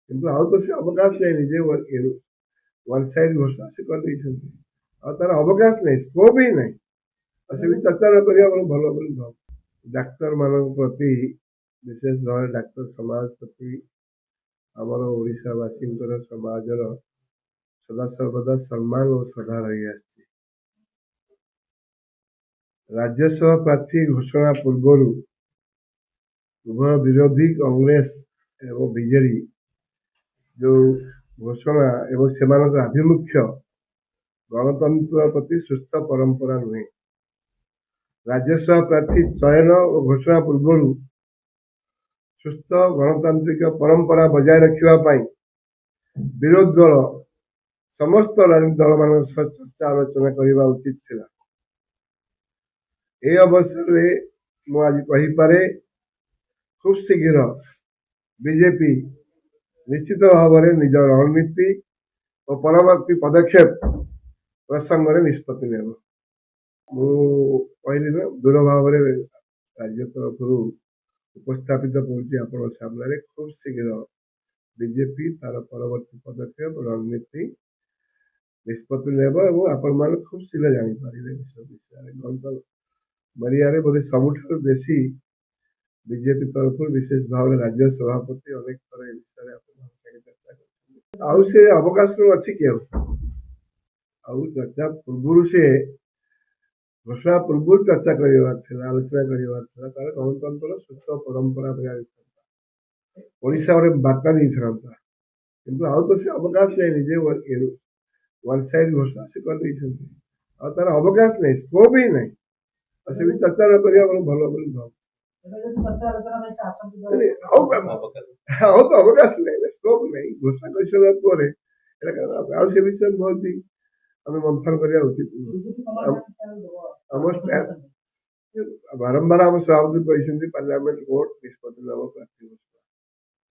କିନ୍ତୁ ଆଉ ତ ସେ ଅବକାଶ ନାହିଁ ନିଜେ ୱାନ୍ ସାଇଡ୍ ଘୋଷଣା ସେ କରିଦେଇଛନ୍ତି ଆଉ ତାର ଅବକାଶ ନାହିଁ ସ୍କୋପ ହିଁ ନାହିଁ ଆଉ ସେ ବି ଚର୍ଚ୍ଚା ନ କରିବା ଭଲ ବୋଲି ଭାବୁଛି ଡାକ୍ତର ମାନଙ୍କ ପ୍ରତି ବିଶେଷ ଭାବରେ ଡାକ୍ତର ସମାଜ ପ୍ରତି ଆମର ଓଡ଼ିଶାବାସୀଙ୍କର ସମାଜର ସଦାସର୍ବଦା ସମ୍ମାନ ଓ ଶ୍ରଦ୍ଧା ରହିଆସିଛି ରାଜ୍ୟସଭା ପ୍ରାର୍ଥୀ ଘୋଷଣା ପୂର୍ବରୁ ଉଭୟ ବିରୋଧୀ କଂଗ୍ରେସ ଏବଂ ବିଜେଡି ଯୋଉ ଘୋଷଣା ଏବଂ ସେମାନଙ୍କର ଆଭିମୁଖ୍ୟ ଗଣତନ୍ତ୍ର ପ୍ରତି ସୁସ୍ଥ ପରମ୍ପରା ନୁହେଁ ରାଜ୍ୟସଭା ପ୍ରାର୍ଥୀ ଚୟନ ଓ ଘୋଷଣା ପୂର୍ବରୁ ସୁସ୍ଥ ଗଣତାନ୍ତ୍ରିକ ପରମ୍ପରା ବଜାୟ ରଖିବା ପାଇଁ ବିରୋଧୀ ଦଳ ସମସ୍ତ ରାଜନୈତିକ ଦଳମାନଙ୍କ ସହ ଚର୍ଚ୍ଚା ଆଲୋଚନା କରିବା ଉଚିତ ଥିଲା এই ଅବସରରେ ମୁଁ ଆଜି କହିପାରେ ଖୁବ୍ ଶୀଘ୍ର ବିଜେପି ନିଶ୍ଚିତ ଭାବରେ ନିଜ ରଣନୀତି ଓ ପରବର୍ତ୍ତୀ ପଦକ୍ଷେପ ପ୍ରସଙ୍ଗରେ ନିଷ୍ପତ୍ତି ନେବ ମୁଁ କହିଲି ନା ଦୂର ଭାବରେ ରାଜ୍ୟ ତରଫରୁ ଉପସ୍ଥାପିତ କରୁଛି ଆପଣଙ୍କ ସାମ୍ନାରେ ଖୁବ୍ ଶୀଘ୍ର ବିଜେପି ତାର ପରବର୍ତ୍ତୀ ପଦକ୍ଷେପ ରଣନୀତି ନିଷ୍ପତ୍ତି ନେବ ଏବଂ ଆପଣମାନେ ଖୁବ୍ ଶୀଘ୍ର ଜାଣିପାରିବେ ଏସବୁ ବିଷୟରେ ମରିଆରେ ବୋଧେ ସବୁଠାରୁ ବେଶୀ ବିଜେପି ତରଫରୁ ବିଶେଷ ଭାବରେ ରାଜ୍ୟ ସଭାପତି ଅନେକ ଥର ଏ ବିଷୟରେ ଆପଣଙ୍କ ସାଙ୍ଗେ ଚର୍ଚ୍ଚା କରିଛନ୍ତି ଆଉ ସେ ଅବକାଶ ଅଛି କି ଆଉ ଚର୍ଚ୍ଚା ପୂର୍ବରୁ ସେ ଘୋଷଣା ପୂର୍ବରୁ ଚର୍ଚ୍ଚା କରିବାର ଥିଲା ଆଲୋଚନା କରିବାର ଥିଲା ତାର ଗଣତନ୍ତ୍ର ସୁସ୍ଥ ପରମ୍ପରା ବଜାୟ ଓଡ଼ିଶା ଗୋଟେ ବାର୍ତ୍ତା ଦେଇଥାନ୍ତା କିନ୍ତୁ ଆଉ ତ ସେ ଅବକାଶ ନାହିଁ ନିଜେ ୱାନ୍ ସାଇଡ୍ ଘୋଷଣା ସେ କରିଦେଇଛନ୍ତି ଆଉ ତାର ଅବକାଶ ନାହିଁ ସ୍କୋପ ହିଁ ନାହିଁ ଆଉ ସେ ବି ଚର୍ଚ୍ଚା ନ କରିବା ଭଲ ବୋଲି ଭାବୁଛି ଆଉ ତ ଅବକାଶ ନାହିଁ ସ୍କୋପ ନାହିଁ ଘୋଷଣା କରିସାରିଲା ପରେ ଆଉ ସେ ବିଷୟରେ ମୁଁ ଭାବୁଛି ଆମେ ମନ୍ଥନ କରିବା ଉଚିତ ଆମ ବାରମ୍ବାର ଆମ ସଭାପତି କହିଛନ୍ତି ପାର୍ଲାମେଣ୍ଟ ଭୋଟ ନିଷ୍ପତ୍ତି ନେବ ପ୍ରାର୍ଥୀ ଘୋଷଣା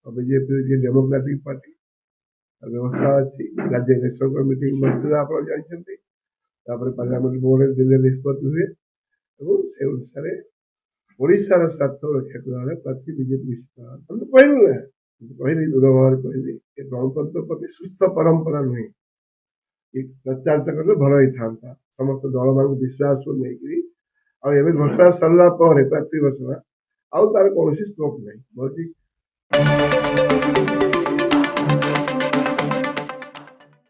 ଆଉ ବିଜେପି ଡେମୋକ୍ରାଟିକ ପାର୍ଟି ବ୍ୟବସ୍ଥା ଅଛି ରାଜ୍ୟ ଇଲେକ୍ସନ ମିଟିଂ ବସିଥିଲା ଆପଣ ଜାଣିଛନ୍ତି ତାପରେ ପାର୍ଲାମେଣ୍ଟ ଭୋଟରେ ଦିଲ୍ଲୀ ନିଷ୍ପତ୍ତି ହୁଏ ଏବଂ ସେ ଅନୁସାରେ ଓଡ଼ିଶାର ସ୍ୱାର୍ଥ ରକ୍ଷା କଲା ପ୍ରାର୍ଥୀ ବିଜେପି ନିଶ୍ଚିତ ଆମେ କହିଲୁ ନା କହିଲି ଦୂର ଭାବରେ କହିଲି ଏ ଗଣତନ୍ତ୍ର ପ୍ରତି ସୁସ୍ଥ ପରମ୍ପରା ନୁହେଁ ଚର୍ଚ୍ଚା କଲେ ଭଲ ହେଇଥାନ୍ତା ସମସ୍ତ ଦଳମାନଙ୍କୁ ବିଶ୍ୱାସକୁ ନେଇକିରି ଆଉ ଏବେ ଘୋଷଣା ସରିଲା ପରେ ପ୍ରାର୍ଥୀ ଘୋଷଣା ଆଉ ତାର କୌଣସି ସ୍କୋପ ନାହିଁ